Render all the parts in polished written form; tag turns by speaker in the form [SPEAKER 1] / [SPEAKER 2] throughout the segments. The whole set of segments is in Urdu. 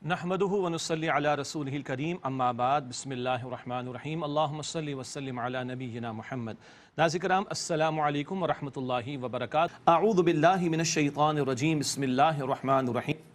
[SPEAKER 1] نحمده ونصلي على رسوله الكريم اما بعد بسم الله الرحمن الرحیم اللہم صلی وسلم علی نبینا محمد۔ ناظرین کرام السلام علیکم ورحمۃ اللہ وبرکاتہ۔ اعوذ باللہ من الشیطان الرجیم بسم اللہ الرحمن الرحیم۔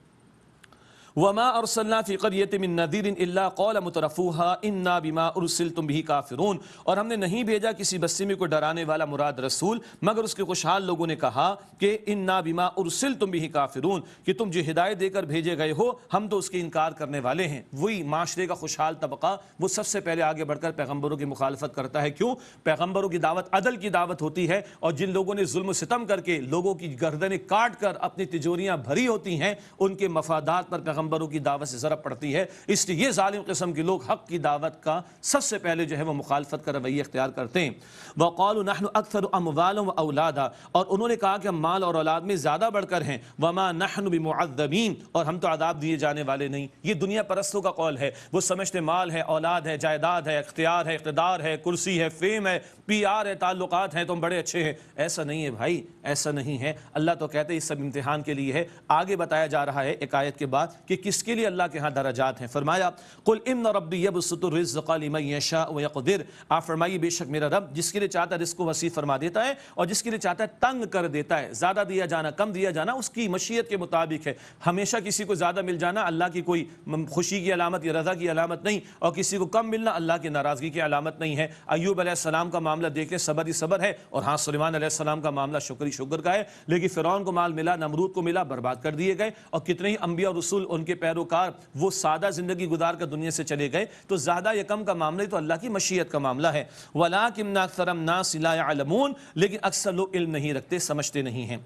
[SPEAKER 1] وما ارسلنا فی قریۃ من نذیر الا قال مترفوها انا بما ارسلتم به کافرون، اور ہم نے نہیں بھیجا کسی بستی میں کوئی ڈرانے والا مراد رسول مگر اس کے خوشحال لوگوں نے کہا کہ انا بما ارسلتم به کافرون، کہ تم جو ہدایت دے کر بھیجے گئے ہو ہم تو اس کے انکار کرنے والے ہیں۔ وہی معاشرے کا خوشحال طبقہ وہ سب سے پہلے آگے بڑھ کر پیغمبروں کی مخالفت کرتا ہے۔ کیوں؟ پیغمبروں کی دعوت عدل کی دعوت ہوتی ہے، اور جن لوگوں نے ظلم و ستم کر کے لوگوں کی گردنیں کاٹ کر اپنی تجوریاں بھری ہوتی ہیں ان کے مفادات پر پیغمبروں کی دعوت سے ضرب پڑتی ہے، اس لیے یہ ظالم قسم کے لوگ حق کی دعوت کا سب سے پہلے جو ہے وہ مخالفت کا رویہ اختیار کرتے ہیں۔ وَقَالُوا نَحْنُ أَكْثَرُ أَمْوَالًا وَأَوْلَادًا، اور انہوں نے کہا کہ ہم مال اور اولاد میں زیادہ بڑھ کر ہیں۔ وَمَا نَحْنُ بِمُعَذَّبِينَ، اور ہم تو عذاب دیے جانے والے نہیں۔ یہ دنیا پرستوں کا قول ہے، وہ سمجھتے مال ہے، اولاد ہے، جائیداد ہے، اختیار ہے، اقتدار ہے، کرسی ہے، فیم ہے، پی آر ہے، تعلقات ہیں، تم بڑے اچھے ہیں۔ ایسا نہیں ہے بھائی، ایسا نہیں ہے۔ اللہ تو کہتے ہیں یہ سب امتحان کے لیے ہے۔ آگے بتایا جا رہا ہے ایک آیت کے بعد کہ کس کے لیے اللہ کے ہاں درجات ہیں۔ فرمایا قل ان ربی یبسط الرزق لمن یشاء ویقدر، آپ فرمائیے بے شک میرا رب جس کے لیے چاہتا ہے رزق کو وسیع فرما دیتا ہے اور جس کے لیے چاہتا ہے تنگ کر دیتا ہے۔ زیادہ دیا جانا کم دیا جانا اس کی مشیت کے مطابق ہے۔ ہمیشہ کسی کو زیادہ مل جانا اللہ کی کوئی خوشی کی علامت یا رضا کی علامت نہیں، اور کسی کو کم ملنا اللہ کی ناراضگی کی علامت نہیں ہے۔ ایوب علیہ السلام کا معاملہ دیکھ لیں، صبر ہی صبر ہے، اور ہاں سلیمان علیہ السلام کا معاملہ شکر ہی شکر کا ہے۔ لیکن فرعون کو مال ملا، نمرود کو ملا، برباد کر دیے گئے، اور کتنے ہی انبیاء اور رسول ان کے پیروکار وہ سادہ زندگی گزار کر دنیا سے چلے گئے۔ تو زیادہ یا کم کا معاملہ تو اللہ کی مشیت کا معاملہ ہے۔ وَلَٰكِنَّ أَكْثَرَ النَّاسِ لَا يَعْلَمُونَ، لیکن اکثر لوگ علم نہیں رکھتے، سمجھتے نہیں ہیں۔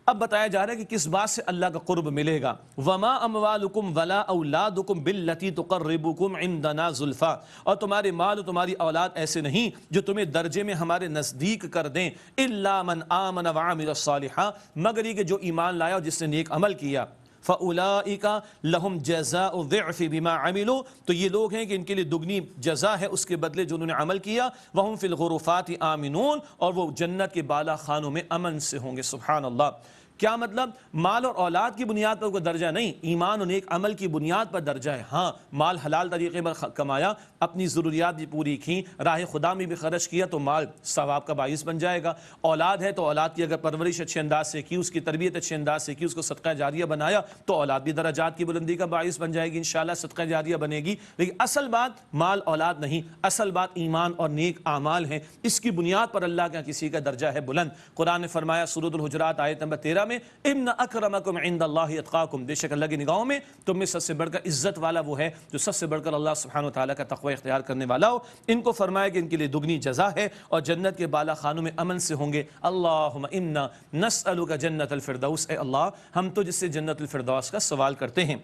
[SPEAKER 1] اب بتایا جا رہا ہے کہ کس بات سے اللہ کا قرب ملے گا۔ وَمَا أَمْوَالُكُمْ وَلَا أَوْلَادُكُمْ بِالَّتِي تُقَرِّبُكُمْ عِندَنَا زُلْفَىٰ، اور تمہارے مال و تمہاری اولاد ایسے نہیں جو تمہیں درجے میں ہمارے نزدیک کر دیں۔ إِلَّا مَنْ آمَنَ وَعَمِلَ صَالِحًا، مگر یہ کہ جو ایمان لایا اور جس نے نیک عمل کیا۔ فَأُولَٰئِكَ لَهُمْ جَزَاءُ الضِّعْفِ بِمَا عَمِلُوا، تو یہ لوگ ہیں کہ ان کے لیے دگنی جزا ہے اس کے بدلے جو انہوں نے عمل کیا۔ وَهُمْ فِي الْغُرُفَاتِ آمِنُونَ، اور وہ جنت کے بالا خانوں میں امن سے ہوں گے۔ سبحان اللہ۔ کیا مطلب؟ مال اور اولاد کی بنیاد پر کوئی درجہ نہیں، ایمان اور نیک عمل کی بنیاد پر درجہ ہے۔ ہاں مال حلال طریقے پر کمایا، اپنی ضروریات بھی پوری کی، راہ خدا میں بھی خرچ کیا تو مال ثواب کا باعث بن جائے گا۔ اولاد ہے تو اولاد کی اگر پرورش اچھے انداز سے کی، اس کی تربیت اچھے انداز سے کی، اس کو صدقہ جاریہ بنایا تو اولاد بھی درجات کی بلندی کا باعث بن جائے گی، انشاءاللہ صدقہ جاریہ بنے گی۔ لیکن اصل بات مال اولاد نہیں، اصل بات ایمان اور نیک اعمال ہیں۔ اس کی بنیاد پر اللہ کا کسی کا درجہ ہے بلند۔ قرآن نے فرمایا سورۃ الحجرات آیت نمبر 13 میں ان اکرمکم عند اللہ اتقاکم، بے شک اللہ کی نگاہوں میں تم میں سب سے بڑھ کر عزت والا وہ ہے جو سب سے بڑھ کر اللہ سبحانہ وتعالیٰ کا تقوی اختیار کرنے والا ہو۔ ان کو فرمایا کہ ان کے لیے دگنی جزا ہے اور جنت کے بالا خانوں میں امن سے ہوں گے۔ اللہم انا نسألک جنت الفردوس، اے اللہ ہم تو جس سے جنت الفردوس کا سوال کرتے ہیں۔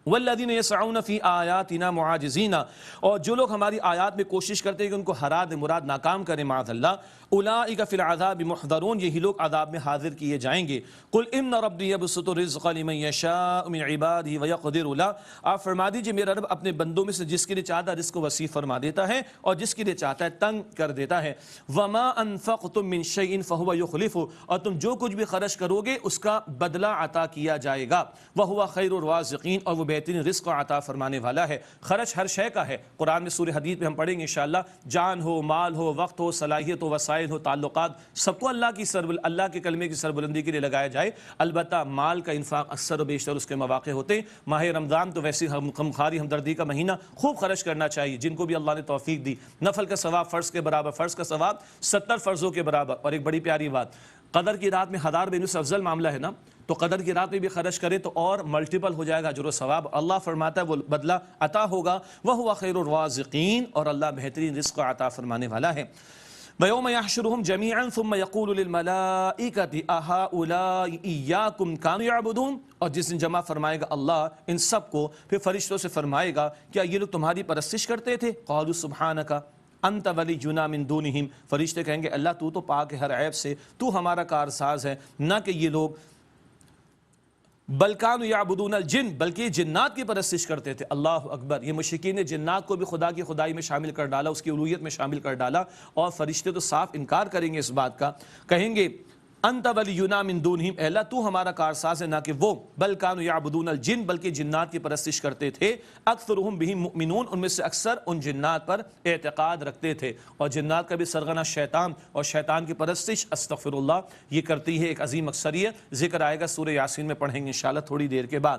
[SPEAKER 1] والذین یسعون فی آیاتنا معاجزین، اور جو لوگ ہماری آیات میں کوشش کرتے ہیں کہ ان کو ہرا دے، مراد ناکام کریں معاذ اللہ۔ اولئک فی العذاب محضرون، یہی لوگ عذاب میں حاضر کیے جائیں گے۔ قل ان ربی یبسط الرزق لمن یشاء من عبادہ ویقدر له، آپ فرما دیجئے میرا رب اپنے بندوں میں سے جس کے لیے چاہتا ہے رزق کو وسیع فرما دیتا ہے اور جس کے لیے چاہتا ہے تنگ کر دیتا ہے۔ وما انفقتم من شیء فهو یخلفہ، اور تم جو کچھ بھی خرچ کرو گے اس کا بدلہ عطا کیا جائے گا۔ وہو خیر الرازقین، اور وہ بہترین رزق عطا فرمانے والا ہے۔ خرچ ہر شے کا ہے، قرآن میں سورہ حدید میں ہم پڑھیں گے انشاءاللہ، جان ہو، مال ہو، وقت ہو، صلاحیت ہو، وسائل ہو، تعلقات، سب کو اللہ کے کلمے کی سربلندی کے لیے لگایا جائے۔ البتہ مال کا انفاق اکثر و بیشتر اس کے مواقع ہوتے ہیں۔ ماہ رمضان تو ویسے غمخواری ہمدردی کا مہینہ، خوب خرچ کرنا چاہیے جن کو بھی اللہ نے توفیق دی۔ نفل کا ثواب فرض کے برابر، فرض کا ثواب 70 فرضوں کے برابر۔ اور ایک بڑی پیاری بات، قدر کی رات میں 1000 بینوں سے افضل معاملہ ہے نا، تو قدر کی رات میں بھی خرچ کرے تو اور ملٹیپل ہو جائے گا اجر و ثواب۔ اللہ فرماتا ہے وہ بدلہ عطا ہوگا۔ وَهُوَ خَيْرُ الرَّازِقِينَ، اور اللہ بہترین رزق عطا فرمانے والا ہے۔ وَيَوْمَ يَحْشُرُهُمْ جَمِيعًا ثُمَّ يَقُولُ لِلْمَلَائِكَةِ أَهَٰؤُلَاءِ إِيَّاكُمْ كَانُوا يَعْبُدُونَ، اور جس دن جمع فرمائے گا اللہ ان سب کو، پھر فرشتوں سے فرمائے گا کیا یہ لوگ تمہاری پرستش کرتے تھے؟ قَالُوا سُبْحَانَكَ انت ولیجنا من دونہم، فرشتے کہیں گے اللہ تو پاک ہے ہر عیب سے، تو ہمارا کارساز ہے، نہ کہ یہ لوگ۔ بل کانوا یعبدون الجن، بلکہ جنات کی پرستش کرتے تھے۔ اللہ اکبر، یہ مشرکین نے جنات کو بھی خدا کی خدائی میں شامل کر ڈالا، اس کی الوہیت میں شامل کر ڈالا، اور فرشتے تو صاف انکار کریں گے اس بات کا، کہیں گے انت ولینا من دونہم، اے اللہ تو ہمارا کارساز ہے نہ کہ وہ، بل کانوا یعبدون الجن، بلکہ جنات کی پرستش کرتے تھے، اکثرہم بہم مؤمنون، ان میں سے اکثر ان جنات پر اعتقاد رکھتے تھے، اور جنات کا بھی سرغنہ شیطان اور شیطان کی پرستش استغفر اللہ یہ کرتی ہے ایک عظیم اکثریت، ذکر آئے گا سورہ یاسین میں پڑھیں گے انشاءاللہ تھوڑی دیر کے بعد۔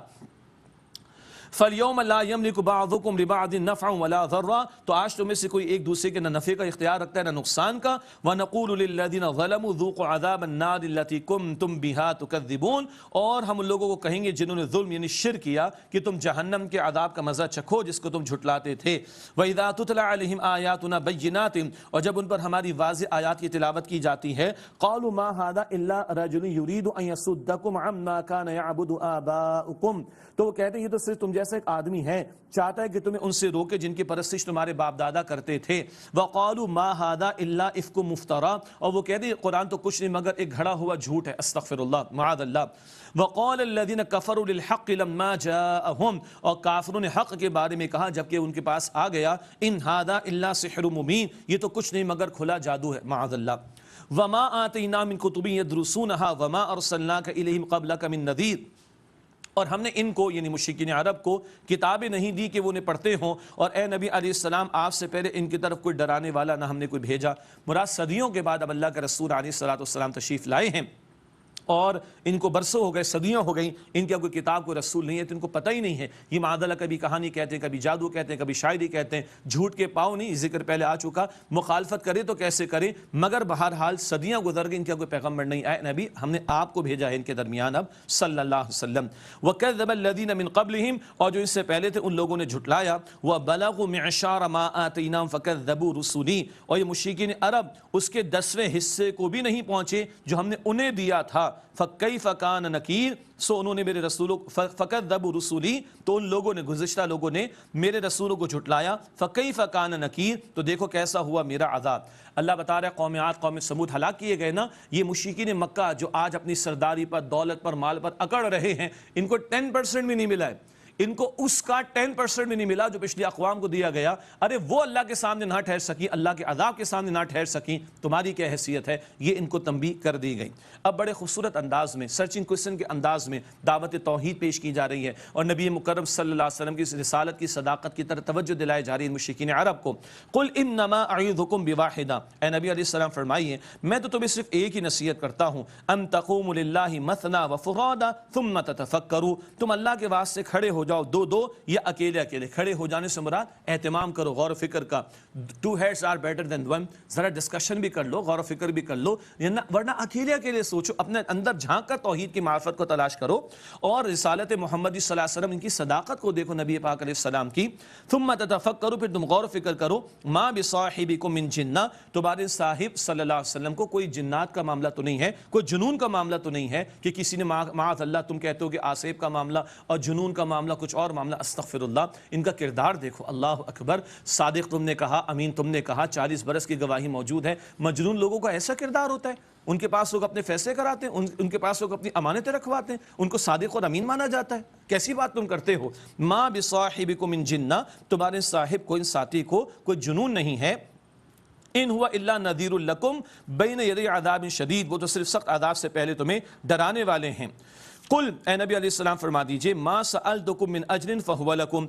[SPEAKER 1] فَالْيَوْمَ لَا يَمْلِكُ بَعْضُكُمْ لِبَعْضٍ نَفْعًا وَلَا ضَرًّا، تو آج تم میں سے کوئی ایک دوسرے کے نہ نفع کا اختیار رکھتا ہے نہ نقصان کا۔ وَنَقُولُ لِلَّذِينَ ظَلَمُوا ذُوقُوا عَذَابَ النَّارِ الَّتِي كُنْتُمْ بِهَا تُكَذِّبُونَ، اور ہم ان لوگوں کو کہیں گے جنہوں نے ظلم یعنی شرک کیا کہ تم جہنم کے عذاب کا مزہ چکھو جس کو تم جھٹلاتے تھے۔ وَإِذَا تُتْلَىٰ عَلَيْهِمْ آيَاتُنَا بَيِّنَاتٍ، اور جب ان پر ہماری واضح آیات کی تلاوت کی جاتی ہے، قَالُوا مَا هَٰذَا إِلَّا رَجُلٌ يُرِيدُ أَن يَصُدَّكُمْ عَمَّا كَانَ يَعْبُدُ آبَاؤُكُمْ، تو وہ کہتے ہیں یہ تو صرف تم جیسا ایک آدمی ہے، چاہتا ہے کہ تمہیں ان سے روکے جن کی پرستش تمہارے باپ دادا کرتے تھے۔ وَقَالُوا مَا هَٰذَا إِلَّا إِفْكٌ مُفْتَرًى، اور وہ کہتے ہیں قرآن تو کچھ نہیں مگر ایک گھڑا ہوا جھوٹ ہے، استغفر اللہ معاذ اللہ۔ وَقَالَ الَّذِينَ كَفَرُوا لِلْحَقِّ لَمَّا جَاءَهُمْ، اور کافروں نے حق کے بارے میں کہا جبکہ ان کے پاس آ گیا، إِنْ هَٰذَا إِلَّا سِحْرٌ مُبِينٌ، یہ تو کچھ نہیں مگر کھلا جادو ہے معاذ اللہ۔ وَمَا آتَيْنَا مِن كُتُبٍ يَدْرُسُونَهَا وَمَا أَرْسَلْنَاكَ إِلَيْهِمْ قَبْلَكَ مِن نَذِيرٍ، اور ہم نے ان کو یعنی مشرکین عرب کو کتابیں نہیں دی کہ وہ انہیں پڑھتے ہوں، اور اے نبی علیہ السلام آپ سے پہلے ان کی طرف کوئی ڈرانے والا نہ ہم نے کوئی بھیجا۔ مراد صدیوں کے بعد اب اللہ کے رسول علیہ السلام تشریف لائے ہیں، اور ان کو برسوں ہو گئے، صدیاں ہو گئیں، ان کی کوئی کتاب کوئی رسول نہیں ہے، تو ان کو پتہ ہی نہیں ہے۔ یہ معاذ اللہ کبھی کہانی کہتے ہیں، کبھی جادو کہتے ہیں، کبھی شاعری کہتے ہیں، جھوٹ کے پاؤں نہیں، ذکر پہلے آ چکا، مخالفت کرے تو کیسے کرے، مگر بہرحال صدیاں گزر گئی، ان کا کوئی پیغمبر نہیں آئے، نبی ہم نے آپ کو بھیجا ہے ان کے درمیان اب صلی اللہ علیہ وسلم۔ وَكَذَّبَ الَّذِينَ مِن قَبْلِهِمْ، اور جو ان سے پہلے تھے ان لوگوں نے جھٹلایا، وَبَلَغُوا مِعْشَارَ مَا آتَيْنَاهُمْ فَكَذَّبُوا رُسُلِي، اور یہ مشرکین عرب اس کے 10ویں حصے کو بھی نہیں پہنچے جو ہم نے انہیں دیا تھا، فَكَيْفَ كَانَ نَكِيرٌ، سو انہوں نے میرے رسولوں فَكَذَّبُوا رُسُلِي، تو ان لوگوں نے گزشتہ لوگوں نے میرے رسولوں کو جھٹلایا، فَكَيْفَ كَانَ نَكِيرٌ، تو دیکھو کیسا ہوا میرا عذاب۔ اللہ بتا رہا ہے قوم عاد قوم سمود ہلاک کیے گئے نا، یہ مشرکین مکہ جو آج اپنی سرداری پر دولت پر مال پر اکڑ رہے ہیں، ان کو 10% بھی نہیں ملا ہے، ان کو اس کا 10% بھی نہیں ملا جو پچھلی اقوام کو دیا گیا۔ ارے وہ اللہ کے سامنے نہ ٹھہر سکی، اللہ کے عذاب کے سامنے نہ ٹھہر سکی، تمہاری کیا حیثیت ہے، یہ ان کو تنبیہ کر دی گئی۔ اب بڑے خوبصورت انداز میں سرچنگ کوئسچن کے انداز میں دعوت توحید پیش کی جا رہی ہے، اور نبی مکرم صلی اللہ علیہ وسلم کی رسالت کی صداقت کی طرف توجہ دلائی جا رہی ہے مشرکین عرب کو۔ قل انما اعظکم بواحدہ، اے نبی علیہ السلام فرمائیے میں تو تمہیں صرف ایک ہی نصیحت کرتا ہوں، ان تقوموا للہ مثنی وفرادا ثم تتفکروا، تم اللہ کے واسطے کھڑے ہو جاؤ دو دو یا اکیلے اکیلے۔ کھڑے ہو جانے سے مراد اہتمام کرو غور و فکر کا، 2 heads are better than 1، ذرا ڈسکشن بھی کر لو، غور و فکر بھی کر لو، ورنہ اکیلے اکیلے سوچو، اپنے اندر جھانک کر توحید کی معرفت کو تلاش کرو، اور رسالت محمدی صلی اللہ علیہ وسلم ان کی صداقت کو دیکھو نبی پاک علیہ السلام کی۔ ثم تتفکروا، پھر تم غور و فکر کرو، ما بصاحبکم من جنہ، تمہارے صاحب صلی اللہ علیہ وسلم کو کوئی جنات کا معاملہ تو نہیں ہے، کوئی جنون کا معاملہ تو نہیں ہے کہ کسی نے معاذ اللہ تم کہتے ہو کہ آصیب کا معاملہ اور جنون کا معاملہ کچھ اور معاملہ، استغفر اللہ۔ ان کا کردار دیکھو، اللہ اکبر، صادق تم نے کہا، امین تم نے کہا، 40 برس کی گواہی موجود ہے۔ مجنون لوگوں کا ایسا کردار ہوتا ہے، ان کے پاس لوگ اپنے فیصلے کراتے ہیں، ان کے پاس لوگ اپنی امانتیں رکھواتے ہیں، ان کو صادق اور امین مانا جاتا ہے۔ کیسی بات تم کرتے ہو، ما بصاحبکم من جنہ، تمہارے صاحب کو ان ساتھی کو کوئی جنون نہیں ہے، ان ہوا الا نذیر لکم بین یدی عذاب شدید، وہ تو صرف سخت عذاب سے پہلے تمہیں ڈرانے والے ہیں۔ قل، اے نبی علیہ السلام فرما دیجئے، ما سألتکم من اجر فہو لکم،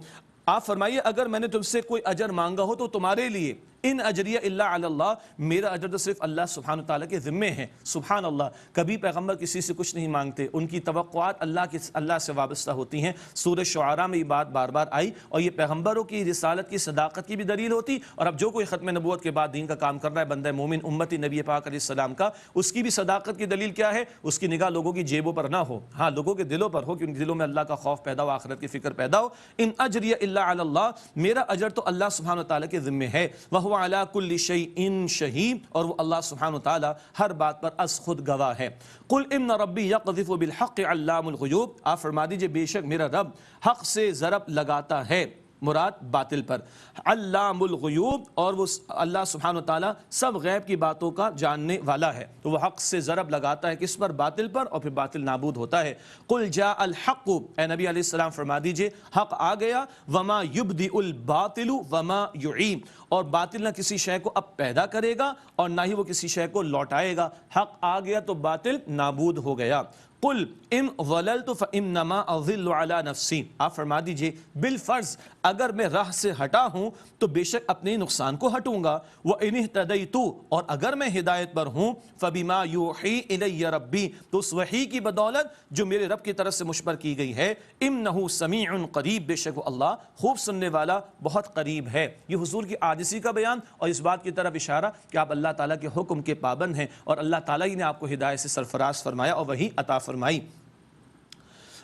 [SPEAKER 1] آپ فرمائیے اگر میں نے تم سے کوئی اجر مانگا ہو تو تمہارے لیے، ان اجریہ الا علی اللہ، میرا اجر تو صرف اللہ سبحانہ تعالیٰ کے ذمے ہے۔ سبحان اللہ، کبھی پیغمبر کسی سے کچھ نہیں مانگتے، ان کی توقعات اللہ سے وابستہ ہوتی ہیں۔ سورہ شعراء میں یہ بات بار بار آئی، اور یہ پیغمبروں کی رسالت کی صداقت کی بھی دلیل ہوتی، اور اب جو کوئی ختم نبوت کے بعد دین کا کام کر رہا ہے، بندہ مومن امتی نبی پاک علیہ السلام کا، اس کی بھی صداقت کی دلیل کیا ہے، اس کی نگاہ لوگوں کی جیبوں پر نہ ہو، ہاں لوگوں کے دلوں پر ہو، کہ ان کے دلوں میں اللہ کا خوف پیدا ہو، آخرت کی فکر پیدا ہو۔ ان اجریہ الا علی اللہ، میرا اجر تو اللہ سبحانہ تعالیٰ کے ذمے ہے۔ وہو علی کل شیء شہید، اور وہ اللہ سبحانہ تعالیٰ ہر بات پر از خود گواہ ہے۔ قل ان ربی یقذف بالحق علام الغیوب، آپ فرما دیجئے بے شک میرا رب حق سے ضرب لگاتا ہے، مراد باطل پر، علام الغیوب، اور وہ اللہ سبحانہ وتعالیٰ سب غیب کی باتوں کا جاننے والا ہے، تو وہ حق سے ضرب لگاتا ہے کس پر؟ باطل پر، اور پھر باطل نابود ہوتا ہے۔ قل جاء الحق، اے نبی علیہ السلام فرما دیجئے حق آ گیا، وما یبدئ الباطل وما یعید، اور باطل نہ کسی شے کو اب پیدا کرے گا اور نہ ہی وہ کسی شے کو لوٹائے گا، حق آ گیا تو باطل نابود ہو گیا۔ قل ان ضللت فانما اضل علی نفسی، آپ فرما دیجئے بالفرض اگر میں راہ سے ہٹا ہوں تو بے شک اپنے نقصان کو ہٹوں گا، وان اہتدیت، اور اگر میں ہدایت پر ہوں، فبما یوحی الی ربی، تو اس وحی کی بدولت جو میرے رب کی طرف سے مجھ پر کی گئی ہے، انہ سمیع قریب، بے شک وہ اللہ خوب سننے والا بہت قریب ہے۔ یہ حضور کی عاجزی کا بیان اور اس بات کی طرف اشارہ کہ آپ اللہ تعالیٰ کے حکم کے پابند ہیں، اور اللہ تعالیٰ ہی نے آپ کو ہدایت سے سرفراز فرمایا اور وہی عطا فرمائی۔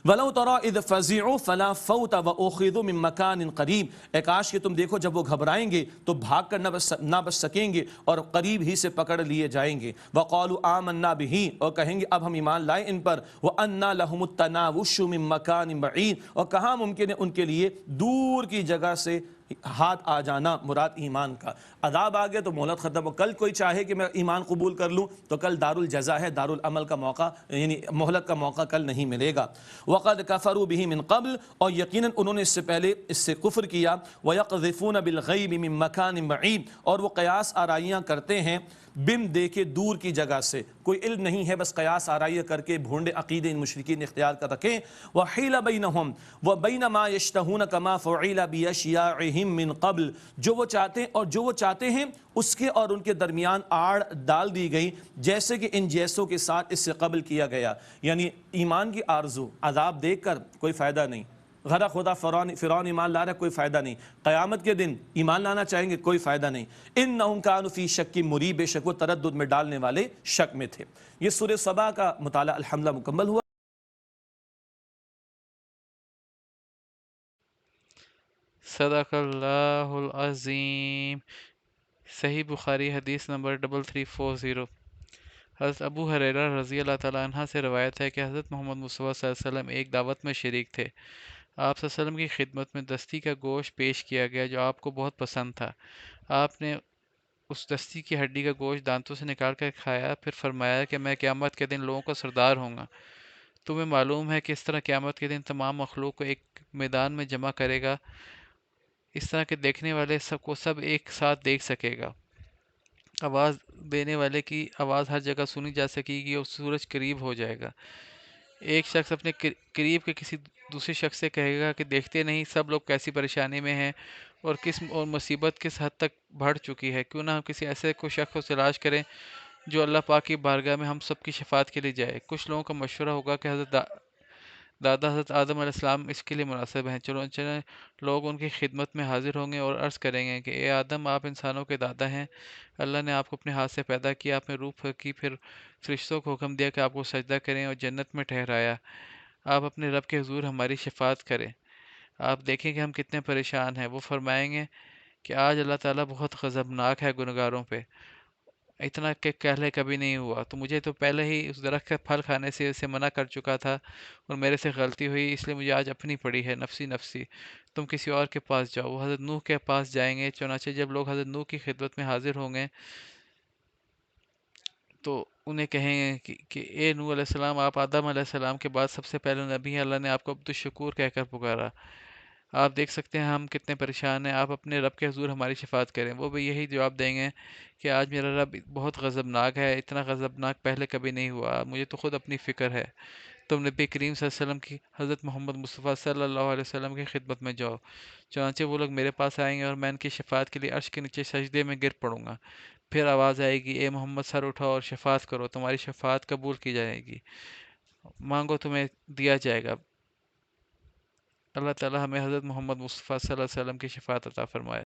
[SPEAKER 1] وَلَوْ تَرَى إِذْ فَزِعُوا فَلَا فَوْتَ وَأُخِذُوا مِن مَّكَانٍ قَرِيبٍ، اے کاش کہ تم دیکھو جب وہ گھبرائیں گے تو بھاگ کر نہ بچ سکیں گے اور قریب ہی سے پکڑ لیے جائیں گے۔ وَقَالُوا آمَنَّا بِهِ، اور کہیں گے اب ہم ایمان لائے ان پر، وَأَنَّا لَهُمُ التَّنَاوُشُ مِن مَّكَانٍ بَعِيدٍ، اور کہاں ممکن ہے ان کے لیے دور کی جگہ سے ہاتھ آ جانا، مراد ایمان کا۔ عذاب آ گیا تو مہلت ختم ہو، کل کوئی چاہے کہ میں ایمان قبول کر لوں تو کل دار الجزا ہے، دار العمل کا موقع، یعنی مہلت کا موقع کل نہیں ملے گا۔ وقد کفروا به من قبل، اور یقیناً انہوں نے اس سے پہلے اس سے کفر کیا، ويقذفون بالغیب من مکان بعید، اور وہ قیاس آرائیاں کرتے ہیں بن دیکھے دور کی جگہ سے، کوئی علم نہیں ہے بس قیاس آرائیاں کر کے بھونڈے عقیدے ان مشرکین نے اختیار کر رکھیں۔ وحیل بینہم وبین ما یشتہون کما فعل بیشیاعہم من قبل، جو وہ چاہتے ہیں اور جو وہ چاہتے ہیں اس کے اور ان کے درمیان آڑ ڈال دی گئی، جیسے کہ ان جیسوں کے ساتھ اس سے قبل کیا گیا۔ یعنی ایمان کی آرزو، عذاب دیکھ کر کوئی فائدہ نہیں، غرا خدا فرعون ایمان لا رہا ہے کوئی فائدہ نہیں، قیامت کے دن ایمان لانا چاہیں گے کوئی فائدہ نہیں۔ انہم کانوا فی شک مریب، بے شک وہ تردد میں ڈالنے والے شک میں تھے۔ یہ سورہ سبا کا مطالعہ الحمدللہ مکمل ہوا۔
[SPEAKER 2] صدق اللہ العظیم۔ صحیح بخاری حدیث نمبر 3340۔ حضرت ابو ہریرہ رضی اللہ تعالیٰ عنہ سے روایت ہے کہ حضرت محمد مصطفیٰ صلی اللہ علیہ وسلم ایک دعوت میں شریک تھے۔ آپ صلی اللہ علیہ وسلم کی خدمت میں دستی کا گوشت پیش کیا گیا جو آپ کو بہت پسند تھا۔ آپ نے اس دستی کی ہڈی کا گوشت دانتوں سے نکال کر کھایا، پھر فرمایا کہ میں قیامت کے دن لوگوں کا سردار ہوں گا۔ تمہیں معلوم ہے کہ اس طرح قیامت کے دن تمام مخلوق کو ایک میدان میں جمع کرے گا، اس طرح کہ دیکھنے والے سب کو سب ایک ساتھ دیکھ سکے گا۔ آواز دینے والے کی آواز ہر جگہ سنی جا سکے گی اور سورج قریب ہو جائے گا۔ ایک شخص اپنے قریب کے کسی دوسرے شخص سے کہے گا کہ دیکھتے نہیں سب لوگ کیسی پریشانی میں ہیں اور مصیبت کس حد تک بڑھ چکی ہے، کیوں نہ ہم کسی ایسے کو شخص کو تلاش کریں جو اللہ پاک کی بارگاہ میں ہم سب کی شفاعت کے لیے جائے۔ کچھ لوگوں کا مشورہ ہوگا کہ دادا حضرت آدم علیہ السلام اس کے لیے مناسب ہیں، چنانچہ لوگ ان کی خدمت میں حاضر ہوں گے اور عرض کریں گے کہ اے آدم، آپ انسانوں کے دادا ہیں، اللہ نے آپ کو اپنے ہاتھ سے پیدا کیا، آپ نے روح پھونکی، پھر فرشتوں کو حکم دیا کہ آپ کو سجدہ کریں اور جنت میں ٹھہرایا، آپ اپنے رب کے حضور ہماری شفاعت کریں، آپ دیکھیں کہ ہم کتنے پریشان ہیں۔ وہ فرمائیں گے کہ آج اللہ تعالیٰ بہت غضبناک ہے گنہگاروں پہ، اتنا کہ پہلے کبھی نہیں ہوا، تو مجھے تو پہلے ہی اس درخت کا پھل کھانے سے اسے منع کر چکا تھا اور میرے سے غلطی ہوئی، اس لیے مجھے آج اپنی پڑی ہے، نفسی نفسی، تم کسی اور کے پاس جاؤ۔ وہ حضرت نوح کے پاس جائیں گے، چنانچہ جب لوگ حضرت نوح کی خدمت میں حاضر ہوں گے تو انہیں کہیں گے کہ اے نوح علیہ السلام، آپ آدم علیہ السلام کے بعد سب سے پہلے نبی ہیں، اللہ نے آپ کو عبد الشکور کہہ کر پکارا، آپ دیکھ سکتے ہیں ہم کتنے پریشان ہیں، آپ اپنے رب کے حضور ہماری شفاعت کریں۔ وہ بھی یہی جواب دیں گے کہ آج میرا رب بہت غضبناک ہے، اتنا غضبناک پہلے کبھی نہیں ہوا، مجھے تو خود اپنی فکر ہے، تم نبی کریم صلی اللہ علیہ وسلم کی حضرت محمد مصطفیٰ صلی اللہ علیہ وسلم کی خدمت میں جاؤ۔ چنانچہ وہ لوگ میرے پاس آئیں گے اور میں ان کی شفاعت کے لیے عرش کے نیچے سجدے میں گر پڑوں گا، پھر آواز آئے گی اے محمد سر اٹھاؤ اور شفاعت کرو، تمہاری شفاعت قبول کی جائے گی، مانگو تمہیں دیا جائے گا۔ اللہ تعالی ہمیں حضرت محمد مصطفیٰ صلی اللہ علیہ وسلم کی شفاعت عطا فرمائے۔